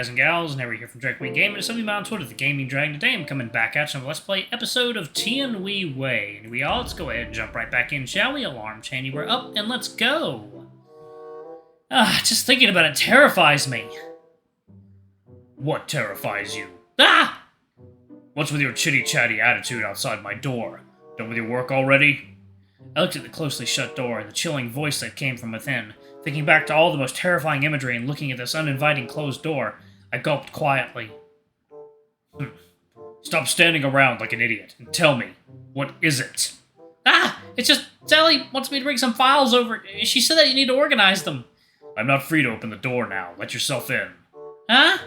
guys and gals, never here from Drake Wee Gaming, and somebody on Twitter, the Gaming Dragon. Today I'm coming back at you on a Let's Play episode of Tian Wei. And let's go ahead and jump right back in, shall we? Alarm Channy, we're up, and let's go! Just thinking about it terrifies me. What terrifies you? What's with your chitty-chatty attitude outside my door? Done with your work already? I looked at the closely shut door and the chilling voice that came from within. Thinking back to all the most terrifying imagery and looking at this uninviting closed door, I gulped quietly. Stop standing around like an idiot and tell me, what is it? It's just Sally wants me to bring some files over. She said that you need to organize them. I'm not free to open the door now. Let yourself in. Huh?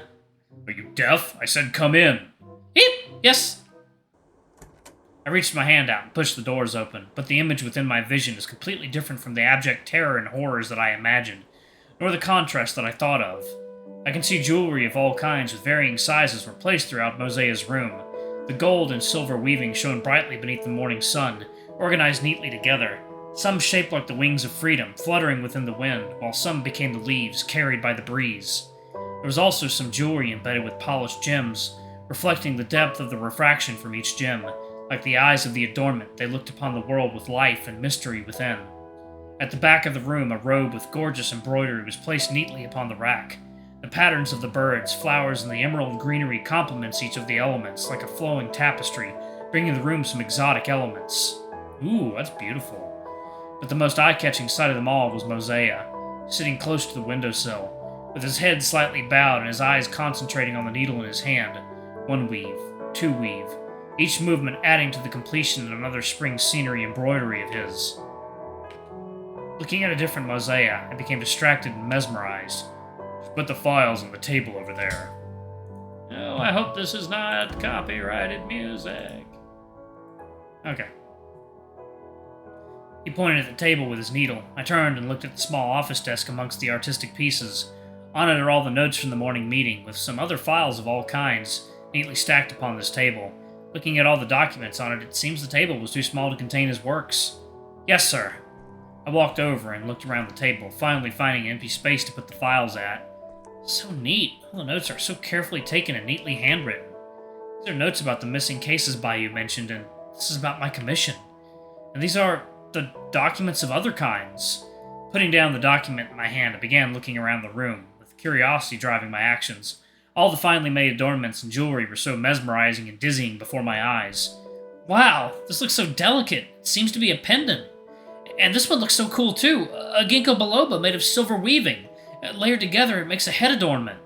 Are you deaf? I said come in. Yes. I reached my hand out and pushed the doors open, but the image within my vision is completely different from the abject terror and horrors that I imagined, nor the contrast that I thought of. I can see jewelry of all kinds with varying sizes were placed throughout Mo Xia's room. The gold and silver weaving shone brightly beneath the morning sun, organized neatly together. Some shaped like the wings of freedom, fluttering within the wind, while some became the leaves carried by the breeze. There was also some jewelry embedded with polished gems, reflecting the depth of the refraction from each gem. Like the eyes of the adornment, they looked upon the world with life and mystery within. At the back of the room, a robe with gorgeous embroidery was placed neatly upon the rack. The patterns of the birds, flowers, and the emerald greenery complements each of the elements, like a flowing tapestry, bringing the room some exotic elements. Ooh, that's beautiful. But the most eye-catching sight of them all was Mo Xia, sitting close to the windowsill, with his head slightly bowed and his eyes concentrating on the needle in his hand. One weave, two weave, each movement adding to the completion of another spring scenery embroidery of his. Looking at a different Mo Xia, I became distracted and mesmerized. Just put the files on the table over there. Oh, I hope this is not copyrighted music. Okay. He pointed at the table with his needle. I turned and looked at the small office desk amongst the artistic pieces. On it are all the notes from the morning meeting, with some other files of all kinds, neatly stacked upon this table. Looking at all the documents on it, it seems the table was too small to contain his works. Yes, sir. I walked over and looked around the table, finally finding an empty space to put the files at. So neat. All the notes are so carefully taken and neatly handwritten. These are notes about the missing cases you mentioned, and this is about my commission. And these are the documents of other kinds. Putting down the document in my hand, I began looking around the room, with curiosity driving my actions. All the finely made adornments and jewelry were so mesmerizing and dizzying before my eyes. Wow, this looks so delicate. It seems to be a pendant. And this one looks so cool too. A ginkgo biloba made of silver weaving. Layered together, it makes a head adornment.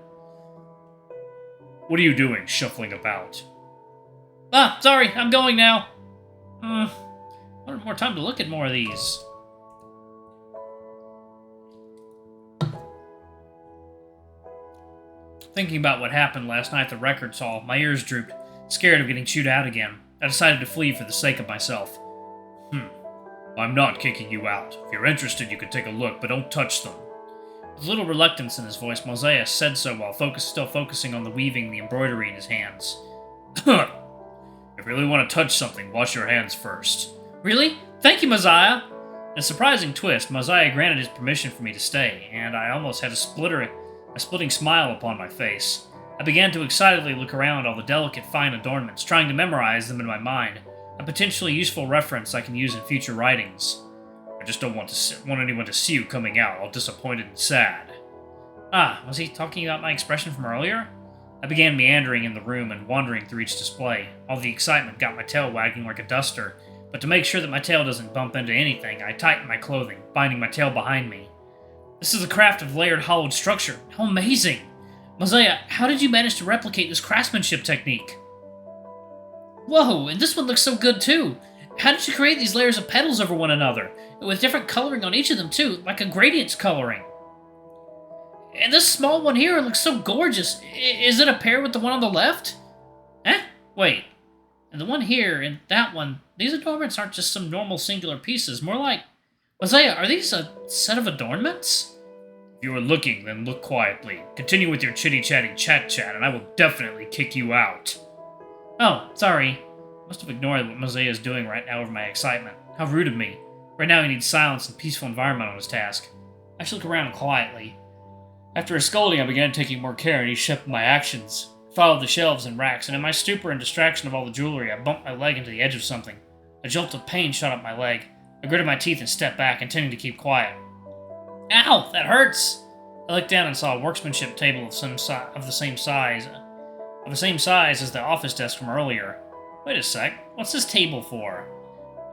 What are you doing, shuffling about? Sorry, I'm going now. I wanted more time to look at more of these. Thinking about what happened last night at the records hall, my ears drooped, scared of getting chewed out again. I decided to flee for the sake of myself. I'm not kicking you out. If you're interested, you can take a look, but don't touch them. With a little reluctance in his voice, Mo Xia said so while still focusing on the weaving and the embroidery in his hands. If you really want to touch something, wash your hands first. Really? Thank you, Mo Xia! In a surprising twist, Mo Xia granted his permission for me to stay, and I almost had a splitting smile upon my face. I began to excitedly look around all the delicate, fine adornments, trying to memorize them in my mind, a potentially useful reference I can use in future writings. I just don't want anyone to see you coming out, all disappointed and sad. Was he talking about my expression from earlier? I began meandering in the room and wandering through each display. All the excitement got my tail wagging like a duster, but to make sure that my tail doesn't bump into anything, I tightened my clothing, binding my tail behind me. This is a craft of layered hollowed structure. How amazing! Mo Xia, how did you manage to replicate this craftsmanship technique? Whoa, and this one looks so good too! How did you create these layers of petals over one another, with different coloring on each of them too, like a gradients coloring? And this small one here looks so gorgeous. Is it a pair with the one on the left? Wait. And the one here and that one, these adornments aren't just some normal singular pieces, more like... Mo Xia, are these a set of adornments? If you are looking, then look quietly. Continue with your chitty-chatty chat-chat, and I will definitely kick you out. Oh, sorry. Must have ignored what Mo Xia is doing right now over my excitement. How rude of me. Right now he needs silence and peaceful environment on his task. I should look around quietly. After his scolding, I began taking more care in each step of my actions. I followed the shelves and racks, and in my stupor and distraction of all the jewelry, I bumped my leg into the edge of something. A jolt of pain shot up my leg. I gritted my teeth and stepped back, intending to keep quiet. Ow! That hurts! I looked down and saw a workmanship table of the same size as the office desk from earlier. Wait a sec, what's this table for?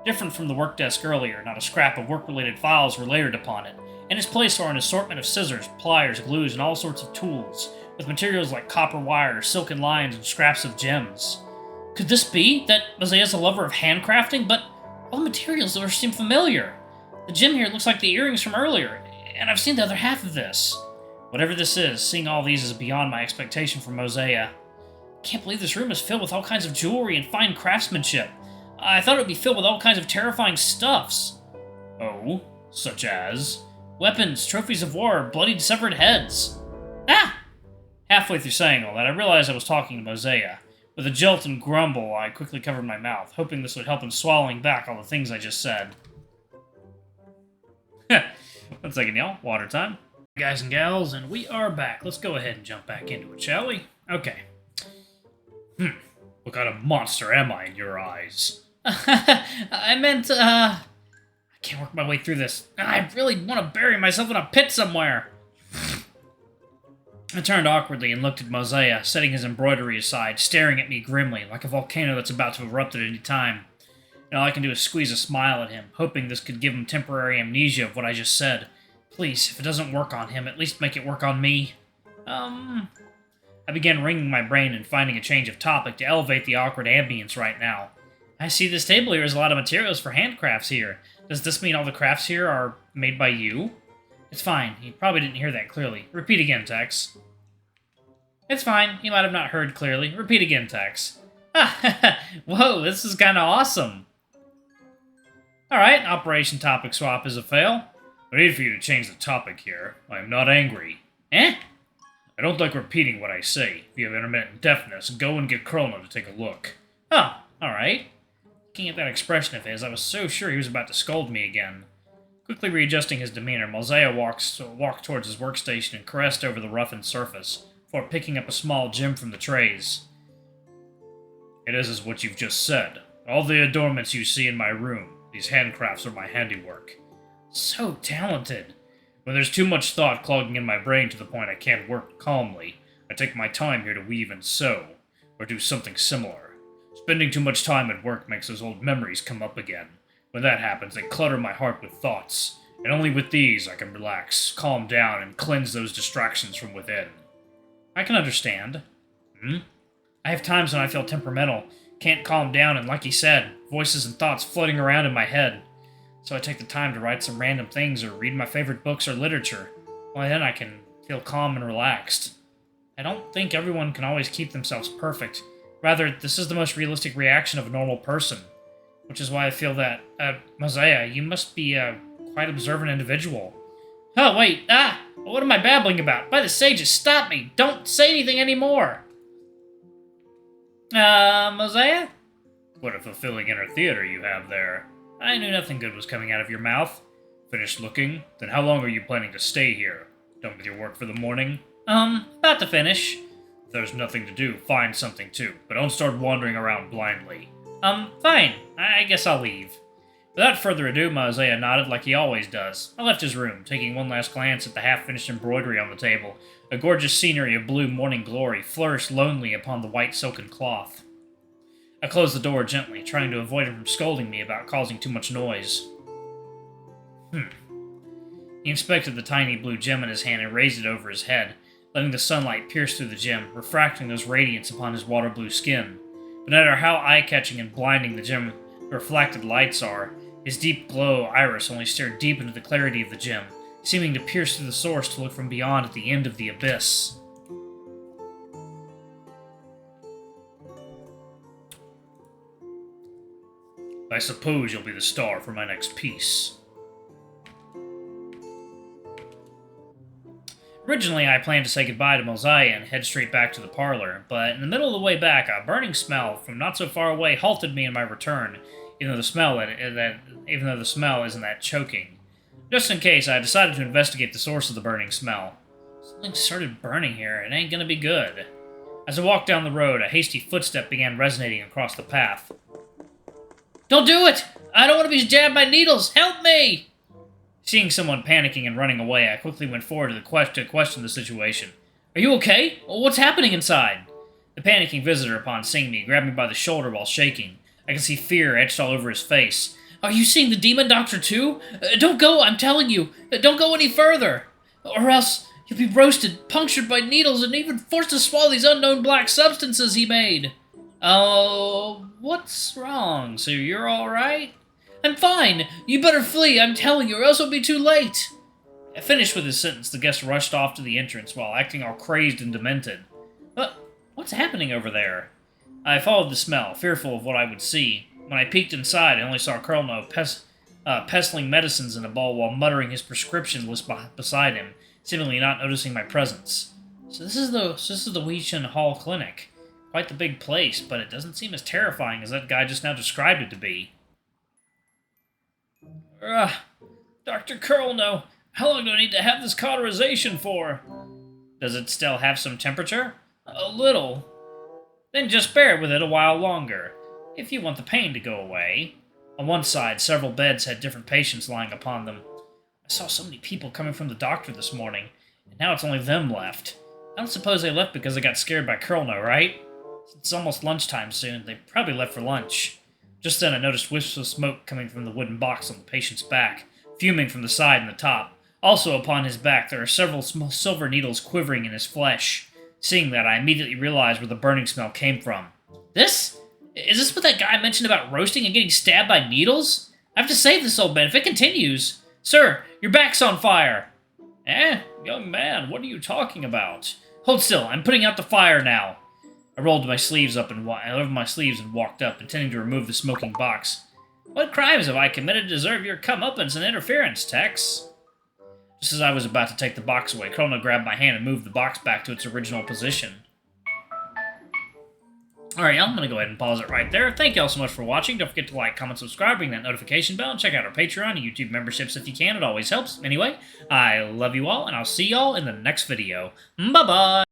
Different from the work desk earlier, not a scrap of work-related files were layered upon it. In its place are an assortment of scissors, pliers, glues, and all sorts of tools, with materials like copper wire, silken lines, and scraps of gems. Could this be that Mo Xia's a lover of handcrafting? But all the materials seem familiar. The gem here looks like the earrings from earlier, and I've seen the other half of this. Whatever this is, seeing all these is beyond my expectation from Mo Xia. Can't believe this room is filled with all kinds of jewelry and fine craftsmanship. I thought it would be filled with all kinds of terrifying stuffs. Oh, such as? Weapons, trophies of war, bloodied severed heads. Ah! Halfway through saying all that, I realized I was talking to Mo Xia. With a jolt and grumble, I quickly covered my mouth, hoping this would help in swallowing back all the things I just said. 1 second, y'all. Water time. Guys and gals, and we are back. Let's go ahead and jump back into it, shall we? Okay. What kind of monster am I in your eyes? I meant, I can't work my way through this. I really want to bury myself in a pit somewhere. I turned awkwardly and looked at Mo Xia, setting his embroidery aside, staring at me grimly, like a volcano that's about to erupt at any time. And all I can do is squeeze a smile at him, hoping this could give him temporary amnesia of what I just said. Please, if it doesn't work on him, at least make it work on me. I began wringing my brain and finding a change of topic to elevate the awkward ambience right now. I see this table here has a lot of materials for handcrafts here. Does this mean all the crafts here are made by you? It's fine. You probably didn't hear that clearly. Repeat again, Tex. It's fine. You might have not heard clearly. Repeat again, Tex. Whoa, this is kind of awesome. Alright, Operation Topic Swap is a fail. I need for you to change the topic here. I am not angry. Eh? I don't like repeating what I say. If you have intermittent deafness, go and get Chrono to take a look. Oh, alright. Looking at that expression of his, I was so sure he was about to scold me again. Quickly readjusting his demeanor, Mo Xia walked towards his workstation and caressed over the roughened surface, before picking up a small gem from the trays. It is as what you've just said. All the adornments you see in my room, these handcrafts are my handiwork. So talented. When there's too much thought clogging in my brain to the point I can't work calmly, I take my time here to weave and sew, or do something similar. Spending too much time at work makes those old memories come up again. When that happens, they clutter my heart with thoughts, and only with these I can relax, calm down, and cleanse those distractions from within. I can understand. I have times when I feel temperamental, can't calm down, and like he said, voices and thoughts floating around in my head. So I take the time to write some random things or read my favorite books or literature. Only then I can feel calm and relaxed. I don't think everyone can always keep themselves perfect. Rather, this is the most realistic reaction of a normal person. Which is why I feel that, Mo Xia, you must be a quite observant individual. Oh, wait, what am I babbling about? By the sages, stop me! Don't say anything anymore! Mo Xia? What a fulfilling inner theater you have there. I knew nothing good was coming out of your mouth. Finished looking? Then how long are you planning to stay here? Done with your work for the morning? About to finish. If there's nothing to do, find something to, but don't start wandering around blindly. Fine. I guess I'll leave. Without further ado, Mo Xia nodded like he always does. I left his room, taking one last glance at the half-finished embroidery on the table. A gorgeous scenery of blue morning glory flourished lonely upon the white silken cloth. I closed the door gently, trying to avoid him from scolding me about causing too much noise. He inspected the tiny blue gem in his hand and raised it over his head, letting the sunlight pierce through the gem, refracting those radiance upon his water-blue skin. But no matter how eye-catching and blinding the gem reflected lights are, his deep glow iris only stared deep into the clarity of the gem, seeming to pierce through the source to look from beyond at the end of the abyss. I suppose you'll be the star for my next piece. Originally, I planned to say goodbye to Mo Xia and head straight back to the parlor, but in the middle of the way back, a burning smell from not so far away halted me in my return, even though the smell isn't that choking. Just in case, I decided to investigate the source of the burning smell. Something started burning here. It ain't gonna be good. As I walked down the road, a hasty footstep began resonating across the path. Don't do it! I don't want to be jabbed by needles! Help me! Seeing someone panicking and running away, I quickly went forward to question the situation. Are you okay? What's happening inside? The panicking visitor, upon seeing me, grabbed me by the shoulder while shaking. I could see fear etched all over his face. Are you seeing the demon doctor too? Don't go, I'm telling you! Don't go any further! Or else you'll be roasted, punctured by needles, and even forced to swallow these unknown black substances he made. Oh, what's wrong? So you're alright? I'm fine! You better flee, I'm telling you, or else it'll be too late! Finished with his sentence, the guest rushed off to the entrance while acting all crazed and demented. What's happening over there? I followed the smell, fearful of what I would see. When I peeked inside, I only saw Colonel pestling medicines in a bowl while muttering his prescription list beside him, seemingly not noticing my presence. So this is the Weishan Hall Clinic. Quite the big place, but it doesn't seem as terrifying as that guy just now described it to be. Dr. Colonel, how long do I need to have this cauterization for? Does it still have some temperature? A little. Then just bear with it a while longer, if you want the pain to go away. On one side, several beds had different patients lying upon them. I saw so many people coming from the doctor this morning, and now it's only them left. I don't suppose they left because they got scared by Colonel, right? Since it's almost lunchtime soon, they probably left for lunch. Just then I noticed wisps of smoke coming from the wooden box on the patient's back, fuming from the side and the top. Also upon his back there are several small silver needles quivering in his flesh. Seeing that, I immediately realized where the burning smell came from. Is this what that guy mentioned about roasting and getting stabbed by needles? I have to save this old man if it continues. Sir, your back's on fire. Young man, what are you talking about? Hold still, I'm putting out the fire now. I rolled my sleeves up and walked up, intending to remove the smoking box. What crimes have I committed to deserve your comeuppance and interference, Tex? Just as I was about to take the box away, Colonel grabbed my hand and moved the box back to its original position. Alright, I'm going to go ahead and pause it right there. Thank you all so much for watching. Don't forget to like, comment, subscribe, ring that notification bell, and check out our Patreon and YouTube memberships if you can. It always helps. Anyway, I love you all, and I'll see y'all in the next video. Bye-bye!